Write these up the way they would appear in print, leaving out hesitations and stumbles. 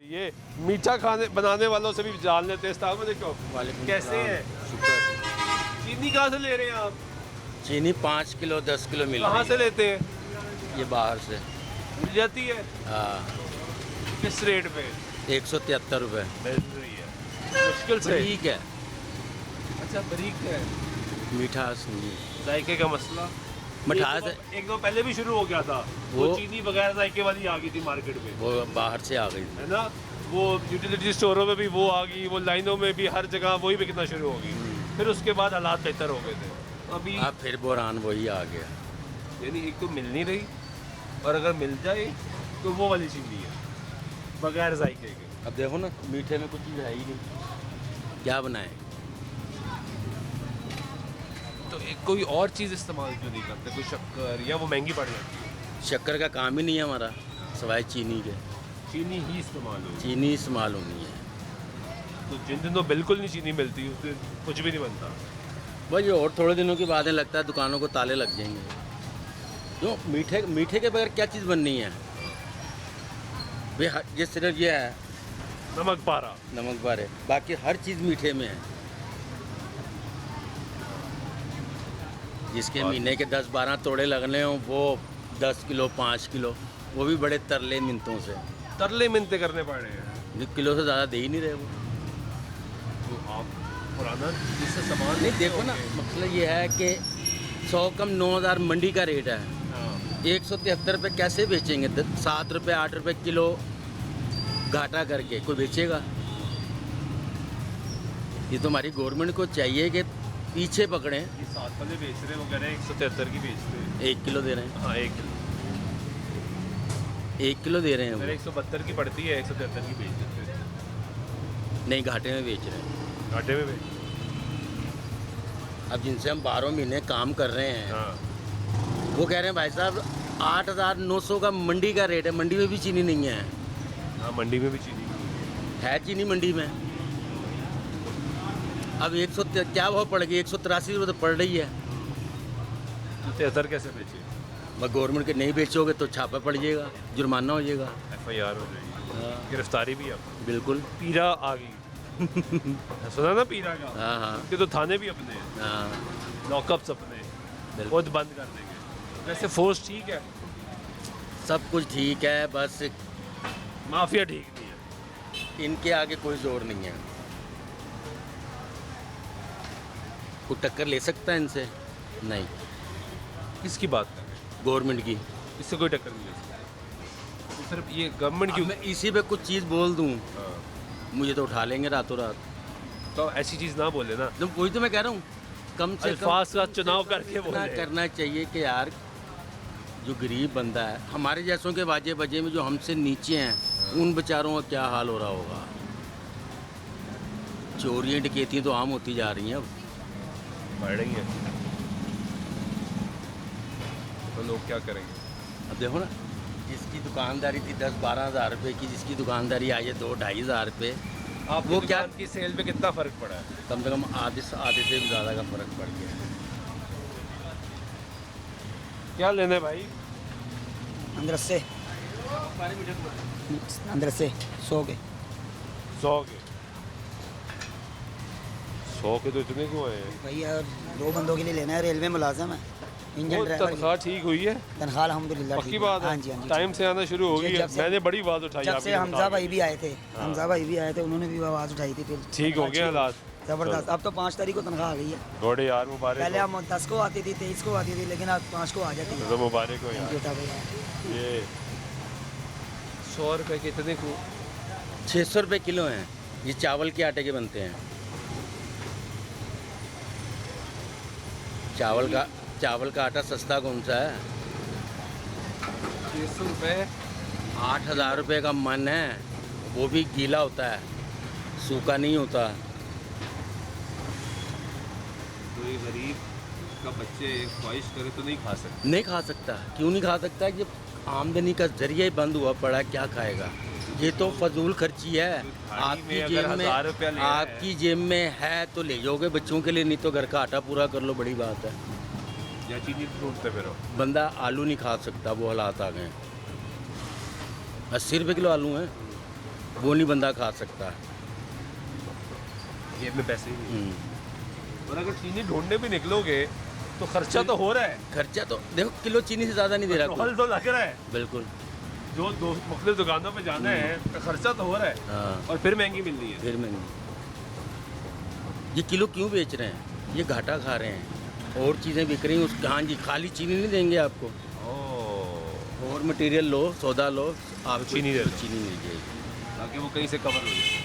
ये मीठा खाने बनाने वालों से भी जान लेते हैं। अस्सलाम वालेकुम। कैसे हैं? शुक्र। चीनी कहाँ से ले रहे हैं आप? चीनी 5 किलो 10 किलो मिल कहाँ रही से लेते हैं? है ये बाहर से। मिल जाती है? हाँ किस रेट पे 173 रुपये। मिल रही है? मुश्किल से। ठीक है। अच्छा बारीक है। मिठास नहीं। जायके का मसला मिठास एक दो पहले भी शुरू हो गया था। वो वो- चीनी बगैर जायके वाली आ गई थी मार्केट में, वो बाहर से आ गई। है ना। वो यूटिलिटी स्टोरों में भी वो आ गई, वो लाइनों में भी, हर जगह वही बिकना शुरू हो गई। फिर उसके बाद हालात बेहतर हो गए थे। अभी अब फिर बुरहान वही आ गया। यानी एक तो मिल नहीं रही, और अगर मिल जाए तो वो वाली चीनी है बगैर जायके के। अब देखो ना, मीठे में कुछ चीज़ है ही नहीं, क्या बनाए। तो एक कोई और चीज़ इस्तेमाल क्यों नहीं करते, कोई शक्कर, या वो महंगी पड़ जाती है? शक्कर का काम ही नहीं है हमारा, सिवाय चीनी के। चीनी ही इस्तेमाल हो। चीनी इस्तेमाल होनी है। तो जिन दिनों बिल्कुल नहीं चीनी मिलती उस दिन कुछ भी नहीं बनता। भाई और थोड़े दिनों की बातें लगता है दुकानों को ताले लग जाएंगे। क्यों? मीठे मीठे के बगैर क्या चीज़ बननी है भाई। ये सिर्फ ये है नमक पारा। नमक बारे, बाकी हर चीज़ मीठे में है। जिसके और- महीने के 10-12 तोड़े लगने हों वो 10 किलो 5 किलो, वो भी बड़े तरले मिनटों से। तरले मिनते करने पड़ रहे हैं। 1 किलो से ज़्यादा दे ही नहीं रहे वो। तो आप पुराना जिससे सामान नहीं देखो ना, मसला ये है कि 100 कम 9,000 मंडी का रेट है। हाँ। 173 रुपये कैसे बेचेंगे? 7 रुपये 8 रुपये किलो घाटा करके कोई बेचेगा? ये तो हमारी गवर्नमेंट को चाहिए कि पीछे पकड़ें। ये 7 वाले बेच रहे हैं, वो कह रहे हैं 173 की बेच रहे हैं। 1 किलो दे रहे हैं, हाँ 1 किलो 1 किलो दे रहे हैं मेरे वो। 172 की पड़ती है, 173 की बेच देते हैं। नहीं, घाटे में बेच रहे हैं। घाटे में बेच। अब जिनसे हम 12 महीने काम कर रहे हैं, हाँ वो कह रहे हैं भाई साहब 8,900 का मंडी का रेट है। मंडी में भी चीनी नहीं है। हाँ मंडी में भी चीनी। है चीनी मंडी में। अब 100 क्या भाव पड़ गई? 183 रुपये तो पड़ रही है। 73 कैसे बेचे? मैं गवर्नमेंट के नहीं बेचोगे तो छापा पड़ जाएगा, जुर्माना हो जाएगा। FIR हो जाएगी, गिरफ्तारी भी अब। बिल्कुल। पीरा आ गई। सुना ना पीरा का? हाँ हाँ उनके तो थाने भी अपने हैं, हाँ। लॉकअप्स अपने बिल्कुल। खुद बंद कर देंगे। वैसे फोर्स ठीक है, सब कुछ ठीक है, बस माफिया ठीक नहीं है। इनके आगे कोई जोर नहीं है। कोई टक्कर ले सकता है इनसे? नहीं। किसकी बात कर रहे हैं? गवर्नमेंट की। इससे कोई टक्कर नहीं ले सकता। तो सिर्फ ये गवर्नमेंट अब की। मैं इसी पे कुछ चीज़ बोल दूँ, हाँ। मुझे तो उठा लेंगे रातों रात। तो ऐसी चीज़ ना बोले ना, तो वही तो मैं कह रहा हूँ, कम से कम अल्फाज का चुनाव करके इतना बोले। करना चाहिए कि यार जो गरीब बंदा है, हमारे जैसों के बाजे बजे में जो हमसे नीचे हैं, उन बेचारों का क्या हाल हो रहा होगा। चोरियाँ डकैतियाँ तो आम होती जा रही हैं अब। बढ़ रही है, तो लोग क्या करेंगे? अब देखो ना, जिसकी दुकानदारी थी 10-12 हज़ार रुपये की, जिसकी दुकानदारी आई है 2-2.5 हज़ार रुपये, आप वो वो क्या- की सेल पे कितना फर्क पड़ा है? कम से कम आधे से भी ज़्यादा का फ़र्क पड़ गया है। क्या लेने भाई? अंदर से 100 के 100 के। 100 के तो इतने क्यों आए हैं? भैया 2 बंदों के लिए लेना है, रेलवे मुलाजम है, इंजन वो ड्राइवर तनख्वाह ठीक हुई है? तनख्वाह अल्हम्दुलिल्लाह पक्की ठीक बात है? हाँ जी हाँ जी टाइम से आना शुरू हो गई है। जब से- मैंने बड़ी आवाज़ उठाई जब आपकी से हमजा दुकान भाई पे। भी आए थे, हमजा भाई भी आए थे, उन्होंने भी आवाज़ उठाई थी। फिर ठीक हो गए हालात? ज़बरदस्त। अब तो 5 तारीख को तनख्वाह आ गई है। थोड़े यार मुबारक पहले हो। हम 10 को आती थी, 23 को आती थी, लेकिन अब 5 को आ जाती है। तो मुबारक हो यार। बेटा भैया ये 100 रुपए के इतने को 600 रुपये किलो हैं। ये चावल के आटे के बनते हैं। चावल का आटा सस्ता कौन सा है? 600 रुपये। 8,000 रुपये का मन है, वो भी गीला होता है, सूखा नहीं होता। तो ये गरीब का बच्चे ख्वाहिश करे तो नहीं खा सकते। नहीं खा सकता। क्यों नहीं खा सकता? ये आमदनी का जरिया ही बंद हुआ पड़ा है, क्या खाएगा? ये तो फजूल खर्ची है। आपकी अगर जेब 1000 रुपया में ले रहा है। आपकी जेब में है तो ले जाओगे बच्चों के लिए, नहीं तो घर का आटा पूरा कर लो, बड़ी बात है। या चीनी ढूंढते फिर बंदा आलू नहीं खा सकता, वो हालात आ गए हैं। 80 रुपये किलो आलू हैं। वो नहीं बंदा खा सकता। जेब में पैसे ही नहीं। हम्म। और अगर चीनी ढूंढने भी निकलोगे तो खर्चा तो हो रहा है, खर्चा तो देखो किलो चीनी से ज़्यादा नहीं दे रहा हल कोई। तो लग रहा है। बिल्कुल। जो दो मुख्तलिफ दुकानों पे जाना है तो खर्चा तो हो रहा है, हाँ, और फिर महंगी मिलनी है। फिर महंगी। ये किलो क्यों बेच रहे हैं? ये घाटा खा रहे हैं। और चीज़ें बिक रही हैं उस, हाँ जी, खाली चीनी नहीं देंगे आपको। ओह, और मटेरियल लो, सौदा लो, आप चीनी दे दो। चीनी मिल जाएगी। ताकि वो कहीं से कवर हो जाए,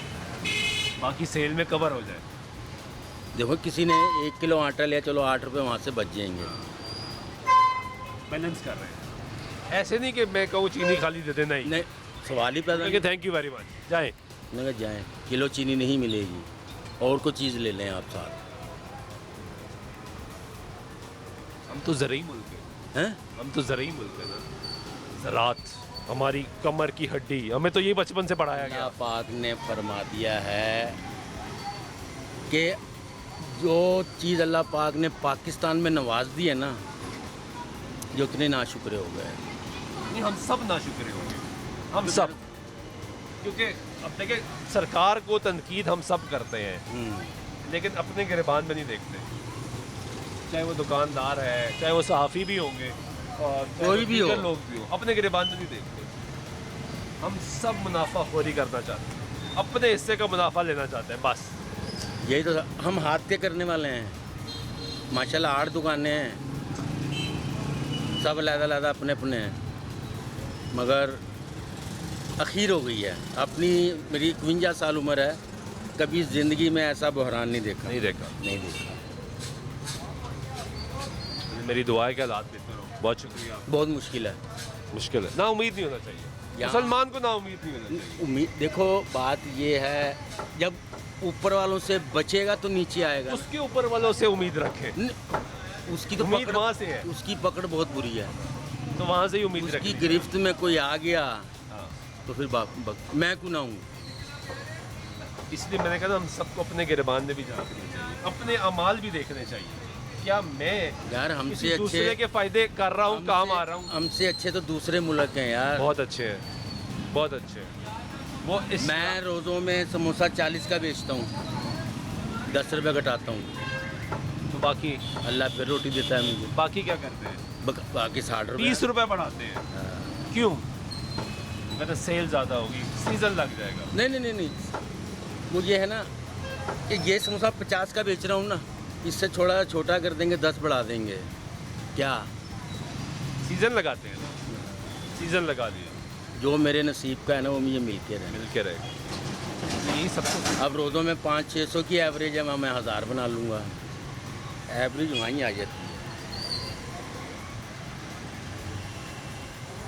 बाकी सेल में कवर हो जाए। देखो किसी ने 1 किलो आटा लिया, चलो 8 रुपये वहाँ से बच जाएंगे। बैलेंस कर रहे हैं। ऐसे नहीं कि मैं कहूँ चीनी खाली दे देना ही। नहीं, सवाल ही पैदा नहीं। थैंक यू वेरी मच, जाए। मैंने कहा जाएँ, किलो चीनी नहीं मिलेगी, और कोई चीज़ ले लें आप साथ। हम तो ज़रूरी मुल्क हैं, हैं? हम तो ज़रूरी मुल्क है ना। ज़रात हमारी कमर की हड्डी, हमें तो ये बचपन से पढ़ाया अल्लाह गया। पाक ने फरमा दिया है कि जो चीज़ अल्लाह पाक ने पाकिस्तान में नवाज दी है ना, जो उतने नाशुक्र हो गए। नहीं, हम सब नाशुक्र होंगे, हम सब। क्योंकि अब देखिए, सरकार को तनकीद हम सब करते हैं, लेकिन अपने गिरबान में नहीं देखते। चाहे वो दुकानदार है, चाहे वो सहाफ़ी भी होंगे, और चाहे कोई वो भी हो। दीगर लोग भी हो, अपने गिरबान में नहीं देखते। हम सब मुनाफा खोरी करना चाहते हैं, अपने हिस्से का मुनाफा लेना चाहते हैं, बस। यही तो हम हाथ के करने वाले हैं। माशाल्लाह 8 दुकानें हैं, सब अलग-अलग अपने अपने हैं, मगर अखीर हो गई है। अपनी मेरी 51 साल उम्र है, कभी ज़िंदगी में ऐसा बहरान नहीं देखा। नहीं देखा। नहीं देखा। मेरी दुआ है कि हालात बेहतर हो। बहुत शुक्रिया। बहुत मुश्किल है। मुश्किल है ना, उम्मीद नहीं होना चाहिए मुसलमान को, ना उम्मीद नहीं होना चाहिए। उम्मीद, देखो बात ये है, जब ऊपर वालों से बचेगा तो नीचे आएगा। उसके ऊपर वालों से उम्मीद रखें, उसकी तो उम्मीद पकड़ वहाँ से है। उसकी पकड़ बहुत बुरी है। तो वहाँ से ही उम्मीद उसकी रखें। गिरफ्त में कोई आ गया हाँ। तो फिर मैं क्यों ना हूँ। इसलिए मैंने कहा हम सबको अपने गिरबान में भी जाना चाहिए, अपने अमाल भी देखने चाहिए। क्या मैं यार हमसे किसी दूसरे अच्छे के फायदे कर रहा हूँ, काम आ रहा हूँ? हमसे अच्छे तो दूसरे मुल्क हैं यार। बहुत अच्छे हैं, बहुत अच्छे हैं। वो मैं रोज़ों में समोसा 40 का बेचता हूँ, 10 रुपये घटाता हूँ। तो बाकी अल्लाह फिर रोटी देता है मुझे। बाकी क्या करते हैं? बाकी 60 रुपये। 30 रुपये बढ़ाते हैं। क्यों? कहते सेल ज़्यादा होगी, सीज़न लग जाएगा। नहीं नहीं नहीं नहीं, मुझे है ना कि ये समोसा 50 का बेच रहा हूँ ना, इससे थोड़ा छोटा कर देंगे, 10 बढ़ा देंगे। क्या सीज़न लगाते हैं ना, सीज़न लगा दिया, जो मेरे नसीब का है ना वो मुझे मिल के रहे। मिल के रहेगा। यही सबसे अब रोज़ों में 500-600 की एवरेज है, मैं 1000 बना लूँगा, एवरेज वहीं आ जाती है।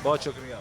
बहुत शुक्रिया।